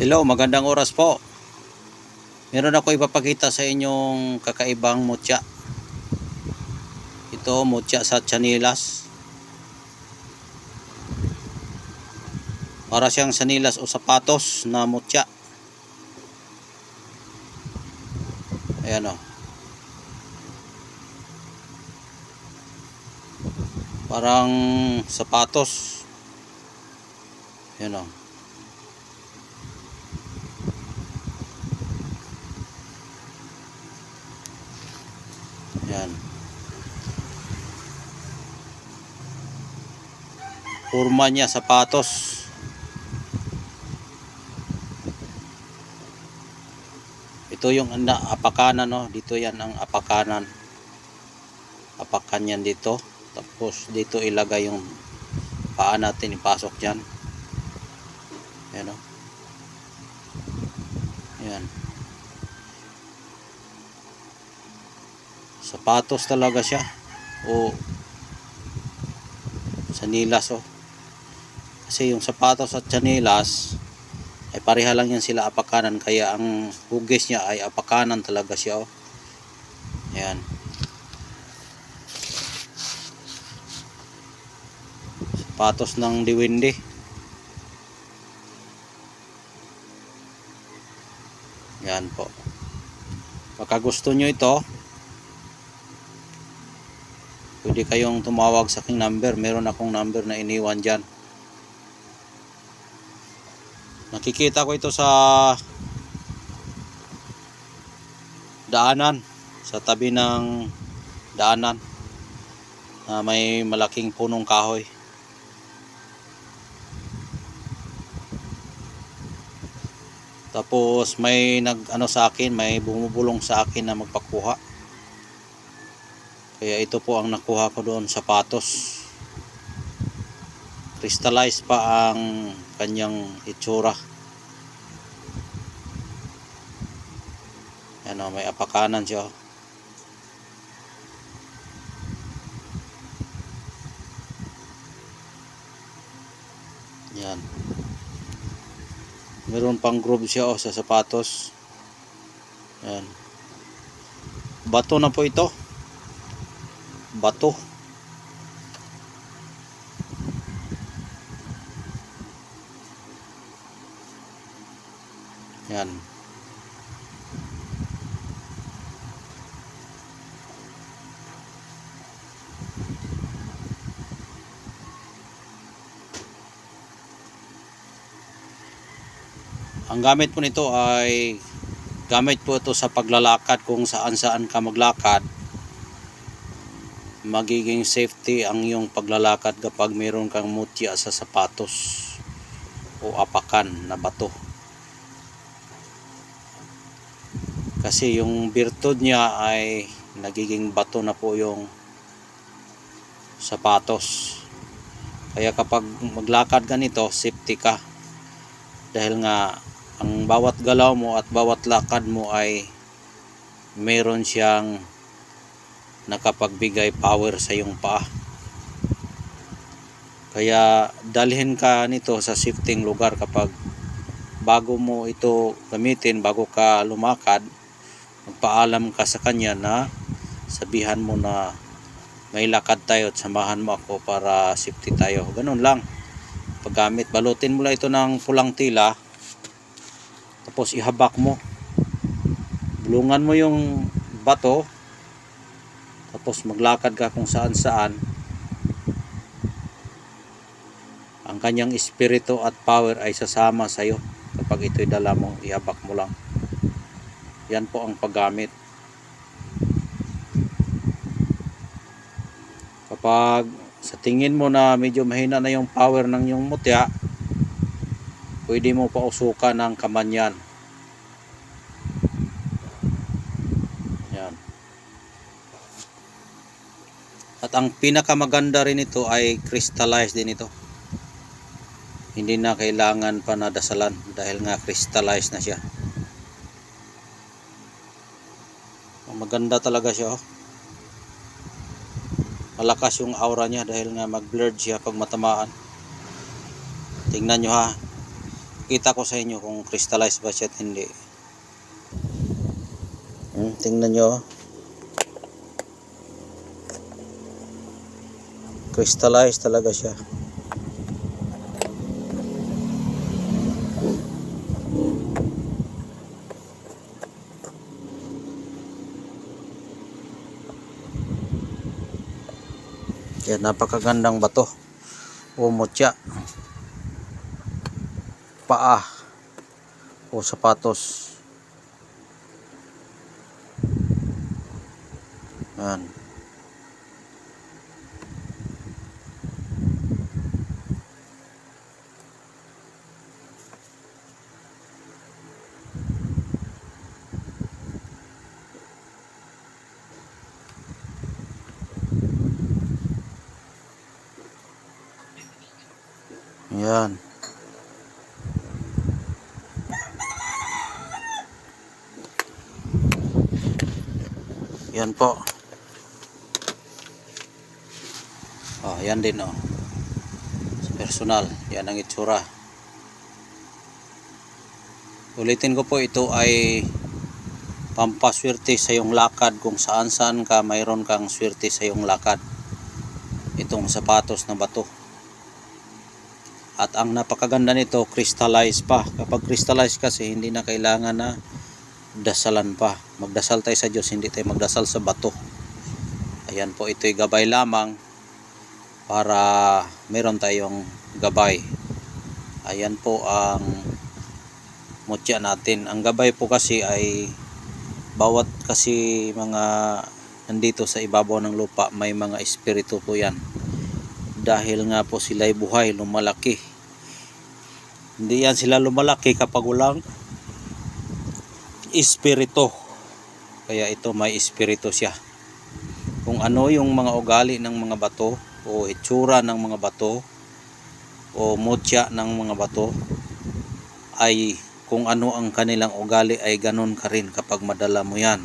Hello, magandang oras po. Meron ako ipapakita sa inyong kakaibang mutya. Ito, mutya sa tsinelas. Para siyang tsinelas o sapatos na mutya. Ayan o. Parang sapatos. Ayan o. Ayan. Forma niya sapatos. Ito yung apakanan, no? Dito yan ang apakanan. Apakan yan dito. Tapos dito ilagay yung paa natin, ipasok dyan. Ayan o. Ayan. Sapatos talaga siya. O tsinelas o. Kasi yung sapatos at tsinelas ay pareha lang yan sila apakanan, kaya ang hugis niya ay apakanan talaga siya o. Ayan. Sapatos ng diwindi. Yan po. Baka gusto nyo ito, pwede kayong tumawag sa aking number. Meron akong number na iniwan dyan. Nakikita ko ito sa daanan, sa tabi ng daanan na may malaking punong kahoy. Tapos may sa akin, may bumubulong sa akin na magpakuha. Kaya ito po ang nakuha ko doon, sapatos. Crystallized pa ang kanyang itsura. Ano, may apakanan siya. Yan. Meron pang groove siya sa sapatos. Yan. Bato na po ito. Bato. Yan. Ang gamit po nito ay gamit po ito sa paglalakad. Kung saan saan ka maglakad, magiging safety ang iyong paglalakad kapag mayroon kang mutya sa sapatos o apakan na bato. Kasi yung virtud niya ay nagiging bato na po yung sapatos. Kaya kapag maglakad ka nito, safety ka. Dahil nga ang bawat galaw mo at bawat lakad mo ay meron siyang nakapagbigay power sa iyong paa. Kaya dalhin ka nito sa safety lugar kapag bago mo ito gamitin, bago ka lumakad, magpaalam ka sa kanya na sabihan mo na may lakad tayo at samahan mo ako para safety tayo. Ganun lang. Paggamit, balutin mo lang ito ng pulang tila, tapos ihabak mo. Bulungan mo yung bato, tapos maglakad ka kung saan saan. Ang kanyang espiritu at power ay sasama sa iyo kapag ito'y dala mo, ihabak mo lang. Yan po ang paggamit. Kapag sa tingin mo na medyo mahina na yung power ng yung mutya, pwede mo pa usukan ng kamanyan. Yan. At ang pinakamaganda rin ito ay crystallized din ito. Hindi na kailangan pa nadasalan dahil nga crystallized na siya. Maganda talaga siya. Malakas yung aura niya dahil nga mag-blurred siya pag matamaan. Tingnan nyo ha. Ipapakita ko sa inyo kung crystallized ba siya at hindi. Tingnan nyo. Crystallized talaga siya. Yan, napakagandang bato o mutya, paa o sapatos. Yan. Yan. Yan po. Oh, yan din oh. Sa personal, yan ang itsura. Ulitin ko po, ito ay pampaswerte sa iyong lakad. Kung saan ka mayroon kang swerte sa iyong lakad, itong sapatos na bato. At ang napakaganda nito, crystallized pa. Kapag crystallized kasi, hindi na kailangan na dasalan pa. Magdasal tayo sa Diyos, hindi tayo magdasal sa bato. Ayan po, ito'y gabay lamang para meron tayong gabay. Ayan po ang mutya natin. Ang gabay po kasi ay bawat kasi mga nandito sa ibabaw ng lupa, may mga espiritu po yan. Dahil nga po sila'y buhay, lumalaki. Hindi yan sila lumalaki kapag walang espiritu. Kaya ito may espiritu siya. Kung ano yung mga ugali ng mga bato o itsura ng mga bato o mutya ng mga bato, ay kung ano ang kanilang ugali ay ganun ka rin kapag madala mo yan.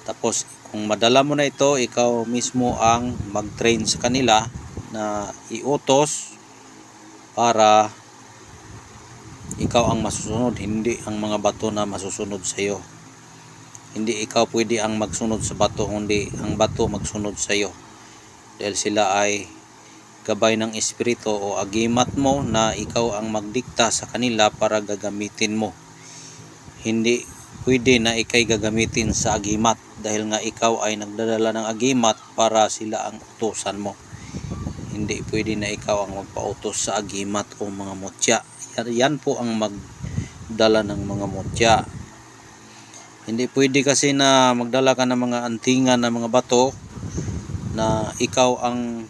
Tapos kung madala mo na ito, ikaw mismo ang mag-train sa kanila na iutos para ikaw ang masusunod, hindi ang mga bato na masusunod sa iyo. Hindi ikaw pwede ang magsunod sa bato, kundi ang bato magsunod sa iyo. Dahil sila ay gabay ng espiritu o agimat mo na ikaw ang magdikta sa kanila para gagamitin mo. Hindi pwede na ikay gagamitin sa agimat dahil nga ikaw ay nagdadala ng agimat para sila ang utusan mo. Hindi pwede na ikaw ang magpautos sa agimat o mga mutya. Yan po ang magdala ng mga mutya. Hindi pwede kasi na magdala ka ng mga antingan na mga bato na ikaw ang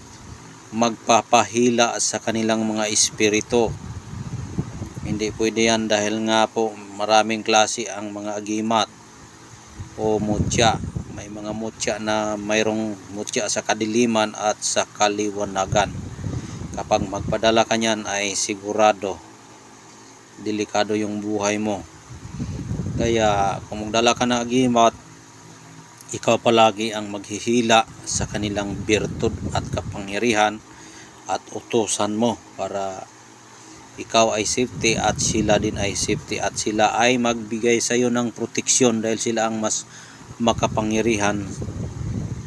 magpapahila sa kanilang mga espiritu. Hindi pwede yan dahil nga po maraming klase ang mga agimat o mutya. May mga mutya na mayroong mutya sa kadiliman at sa kaliwanagan. Kapag magpadala ka niyan ay sigurado delikado yung buhay mo. Kaya kung magdala ka ng agimat, ikaw palagi ang maghihila sa kanilang birtud at kapangyarihan at utusan mo para ikaw ay safety at sila din ay safety at sila ay magbigay sa iyo ng proteksyon dahil sila ang mas makapangyarihan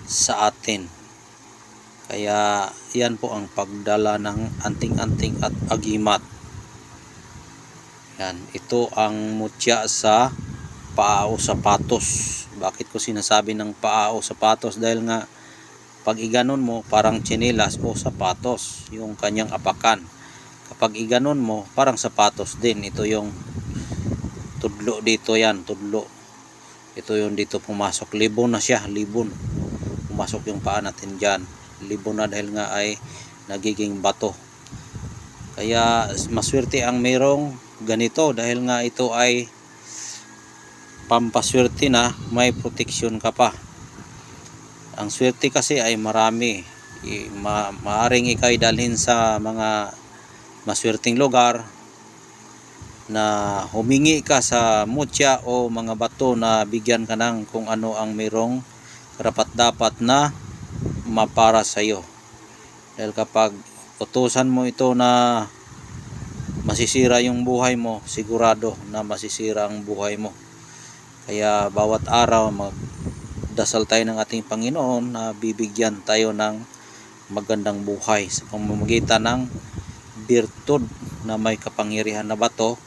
sa atin. Kaya yan po ang pagdala ng anting-anting at agimat. Yan, ito ang mutya sa paa o sapatos. Bakit ko sinasabi ng paa o sapatos? Dahil nga pag iganon mo parang tsinelas o sapatos yung kanyang apakan. Kapag iganon mo parang sapatos din. Ito yung tudlo dito, yan tudlo. Ito yung dito pumasok, libon na siya, libon. Pumasok yung paa natin dyan, libon na dahil nga ay nagiging bato. Kaya maswerte ang mayroong ganito dahil nga ito ay pampaswerte na, may proteksyon ka pa. Ang swerte kasi ay marami. Maaring ikay dalhin sa mga maswerteng lugar na humingi ka sa mutya o mga bato na bigyan ka ng kung ano ang mayroong karapat-dapat na mapara sa iyo. Dahil kapag utusan mo ito na masisira yung buhay mo, sigurado na masisira ang buhay mo. Kaya bawat araw magdasal tayo ng ating Panginoon na bibigyan tayo ng magandang buhay sa pamamagitan ng birtud na may kapangyarihan na bato